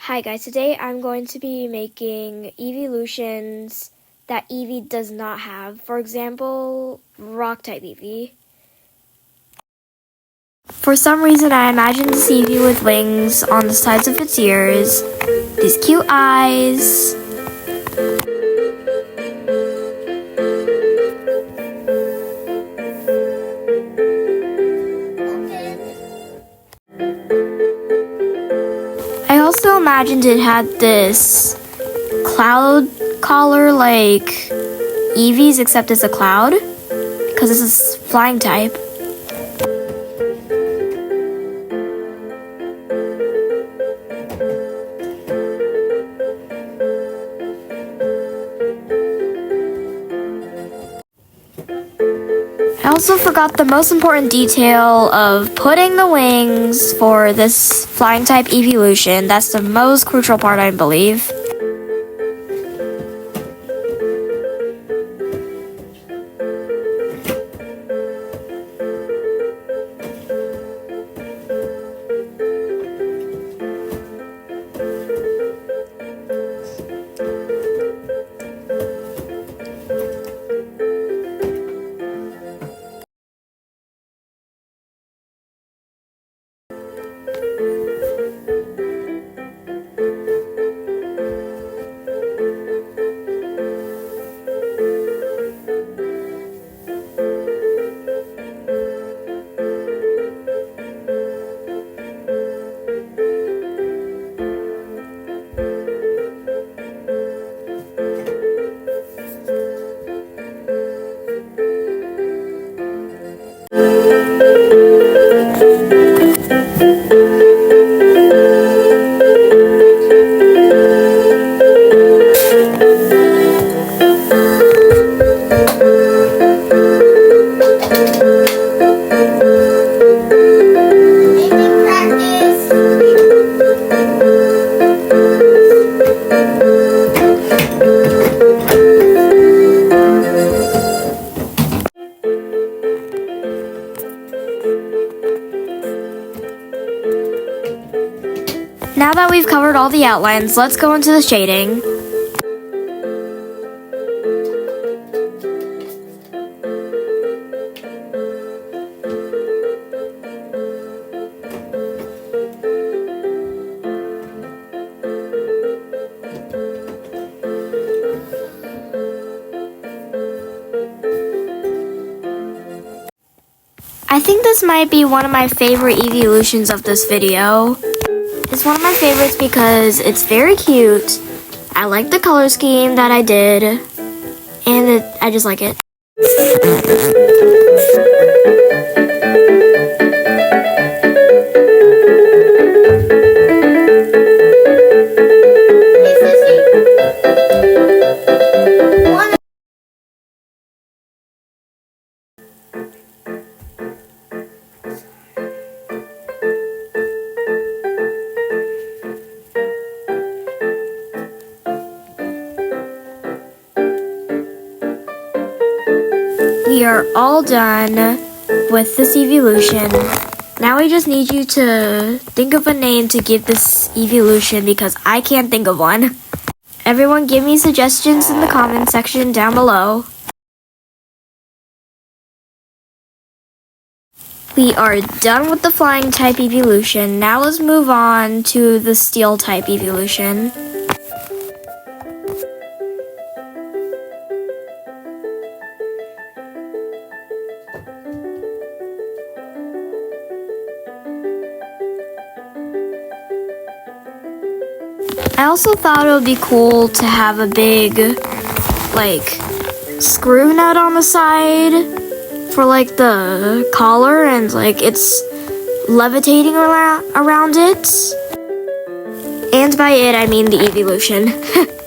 Hi guys, today I'm going to be making eeveelutions that Eevee does not have. For example, rock type Eevee. For some reason I imagined this Eevee with wings on the sides of its ears, these cute eyes, I also imagined it had this cloud collar like Eevee's, except it's a cloud, because this is flying type. I also forgot the most important detail of putting the wings for this flying type eeveelution. That's the most crucial part, I believe. Now that we've covered all the outlines, let's go into the shading. I think this might be one of my favorite eeveelutions of this video. It's one of my favorites because it's very cute. I like the color scheme that I did, and I just like it. We are all done with this eeveelution. Now we just need you to think of a name to give this eeveelution because I can't think of one. Everyone give me suggestions in the comment section down below. We are done with the flying type eeveelution. Now let's move on to the steel type eeveelution. I also thought it would be cool to have a big, like, screw nut on the side for, like, the collar, and, like, it's levitating around it. And by it, I mean the eeveelution.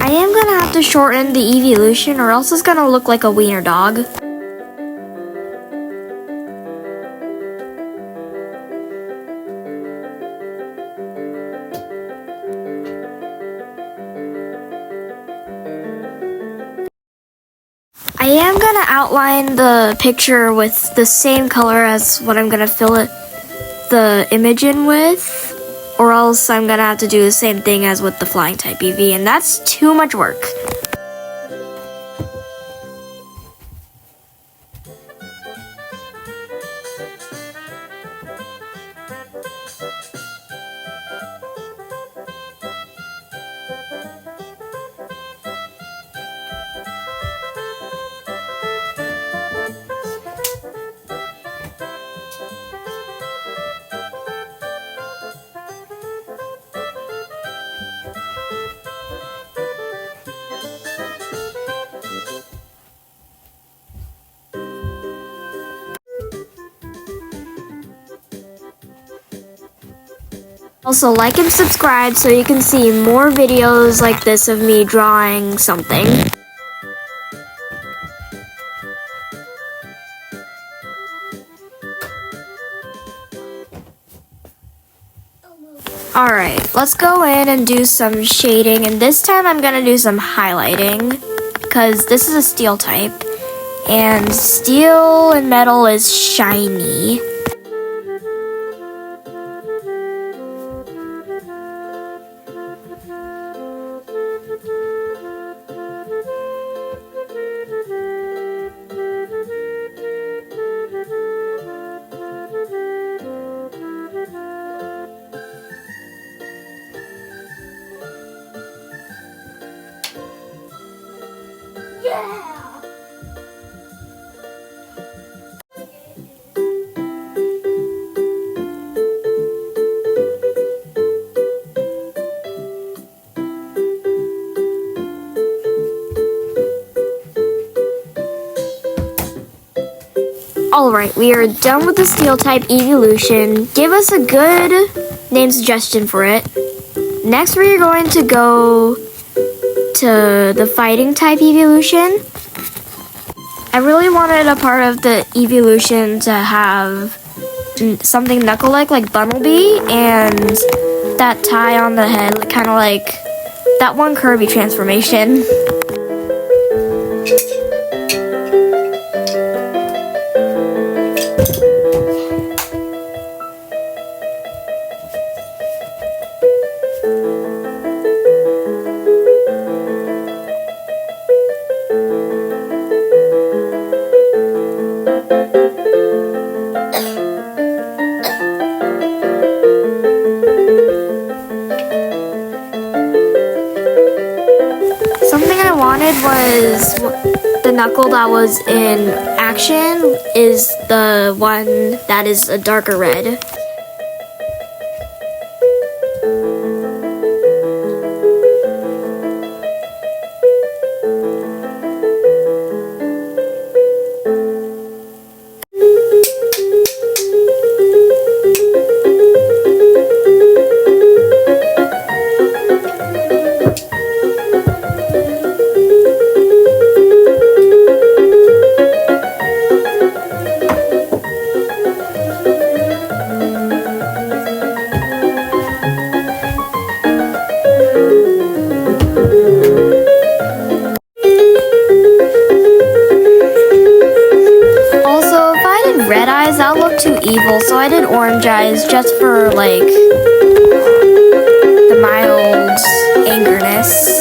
I am gonna have to shorten the eeveelution or else it's gonna look like a wiener dog. I am gonna outline the picture with the same color as what I'm gonna fill the image in with, or else I'm gonna have to do the same thing as with the flying type Eevee, and that's too much work. Also, like and subscribe so you can see more videos like this of me drawing something. Alright, let's go in and do some shading, and this time I'm gonna do some highlighting because this is a steel type and steel and metal is shiny. Yeah! Alright, we are done with the steel type eeveelution. Give us a good name suggestion for it. Next we are going to go to the fighting type eeveelution. I really wanted a part of the eeveelution to have something knuckle-like Bumblebee and that tie on the head, kind of like that one Kirby transformation. Something I wanted was the knuckle that was in action is the one that is a darker red. Red eyes, that look too evil, so I did orange eyes just for like the mild angerness.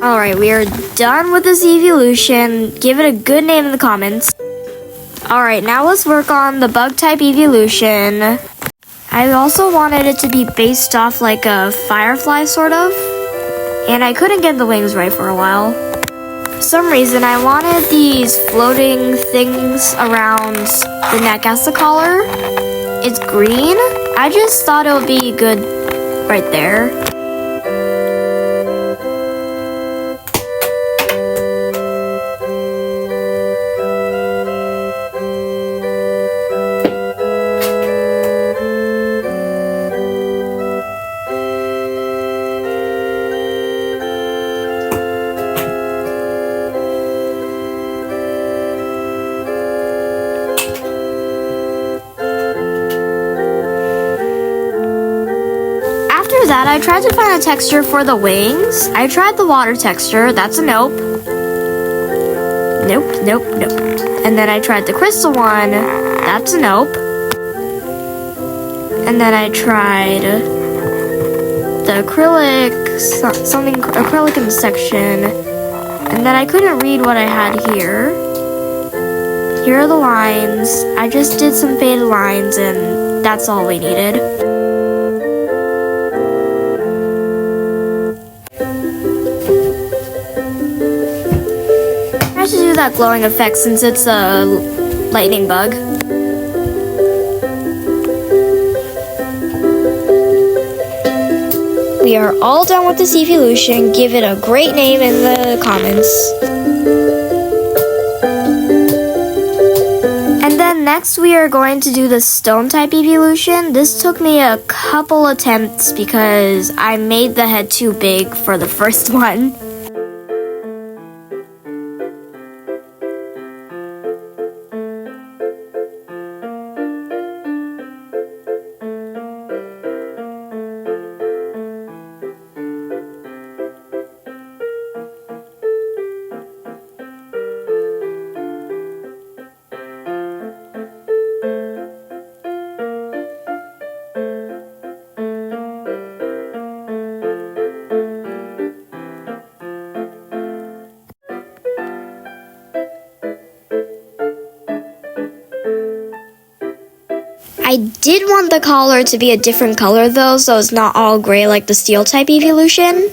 Alright, we are done with this eeveelution. Give it a good name in the comments. Alright, now let's work on the bug type eeveelution. I also wanted it to be based off like a firefly sort of, and I couldn't get the wings right for a while. some reason, I wanted these floating things around the neck as the collar. It's green. I just thought it would be good right there. After that, I tried to find a texture for the wings. I tried the water texture. That's a nope. Nope, nope, nope. And then I tried the crystal one. That's a nope. And then I tried the acrylic, something acrylic in the section. And then I couldn't read what I had here. Here are the lines. I just did some faded lines and that's all we needed. I should do that glowing effect since it's a lightning bug. We are all done with this eeveelution. Give it a great name in the comments. And then next we are going to do the stone type eeveelution. This took me a couple attempts because I made the head too big for the first one. I did want the collar to be a different color though, so it's not all gray like the steel type eeveelution.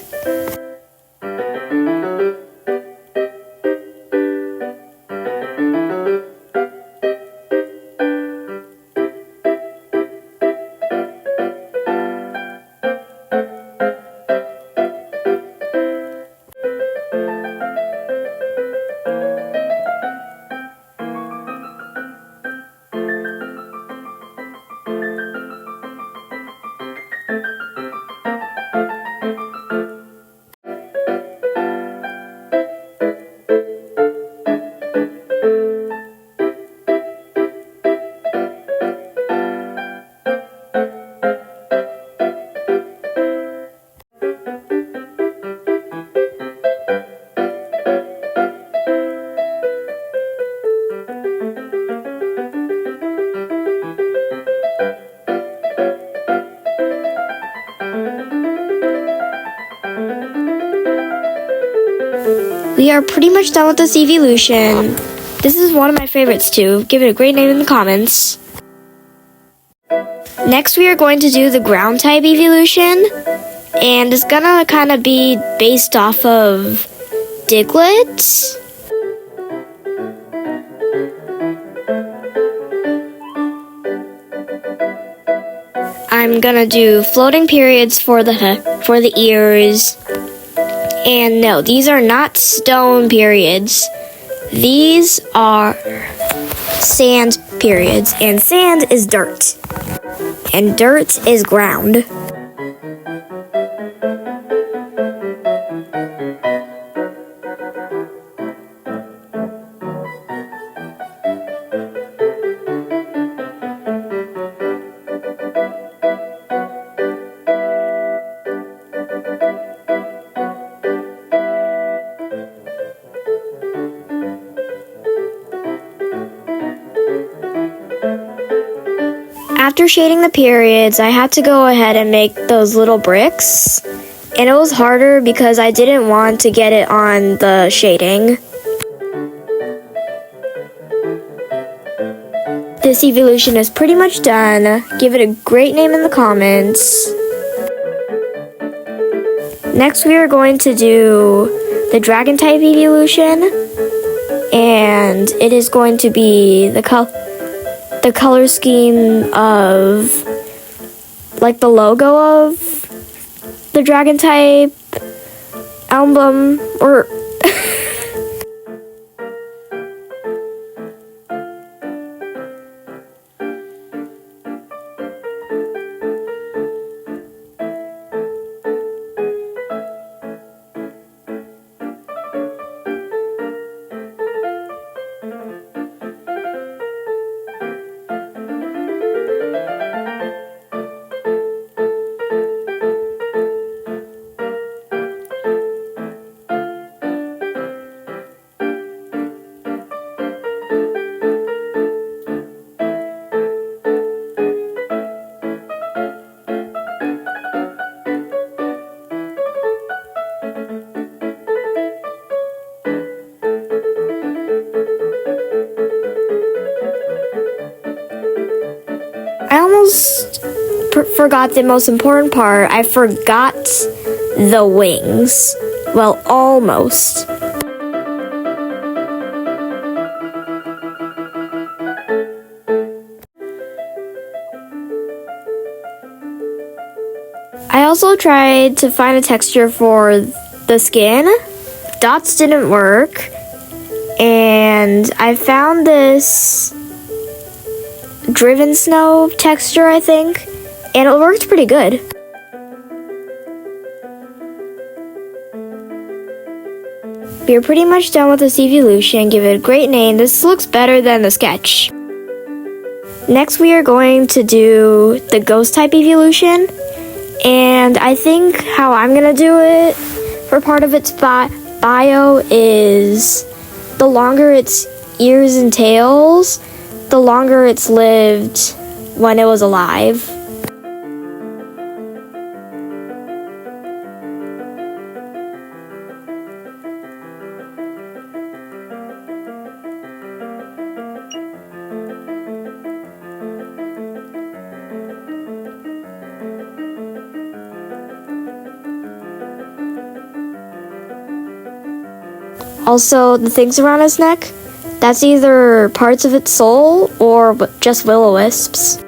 We are pretty much done with this eeveelution. This is one of my favorites too. Give it a great name in the comments. Next we are going to do the ground type eeveelution. And it's gonna kind of be based off of Diglett. I'm gonna do floating periods for the ears. And no, these are not stone periods. These are sand periods. And sand is dirt. And dirt is ground. After shading the periods, I had to go ahead and make those little bricks. And it was harder because I didn't want to get it on the shading. This eeveelution is pretty much done. Give it a great name in the comments. Next we are going to do the dragon type evolution, and it is going to be the color scheme of like the logo of the dragon type emblem, or I almost forgot the most important part. I forgot the wings. Well, almost. I also tried to find a texture for the skin. Dots didn't work. And I found this driven snow texture, I think, and it worked pretty good. We are pretty much done with this evolution. Give it a great name. This looks better than the sketch. Next, we are going to do the ghost type evolution, and I think how I'm gonna do it for part of its bio is the longer its ears and tails, the longer it's lived when it was alive. Also, the things around its neck, that's either parts of its soul or just will-o-wisps.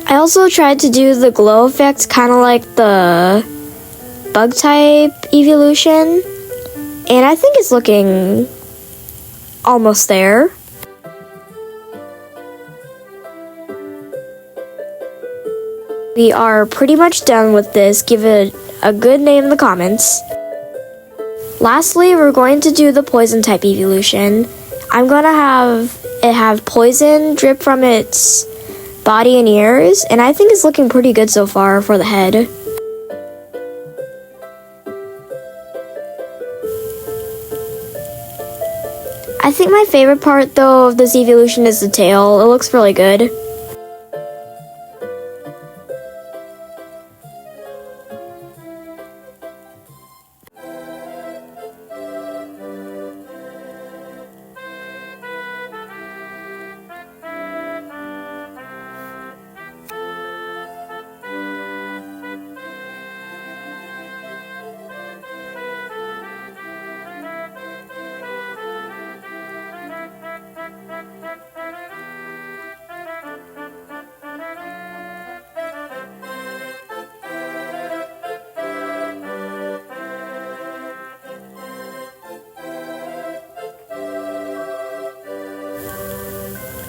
I also tried to do the glow effect kind of like the bug type evolution, and I think it's looking almost there. We are pretty much done with this. Give it a good name in the comments. Lastly, we're going to do the poison type evolution. I'm going to have poison drip from its body and ears, and I think it's looking pretty good so far for the head. I think my favorite part, though, of this evolution is the tail. It looks really good.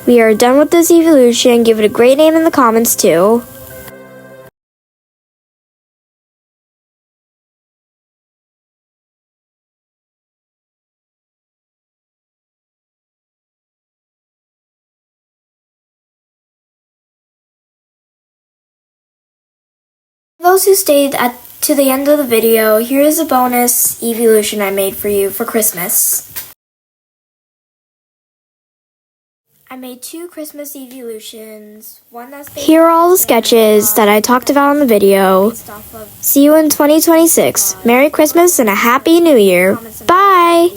We are done with this evolution. Give it a great name in the comments too. For those who stayed to the end of the video, here is a bonus evolution I made for you for Christmas. I made 2 Christmas eeveelutions. One that's Here are all the sketches that I talked about in the video. See you in 2026. Merry Christmas and a Happy New Year. Bye!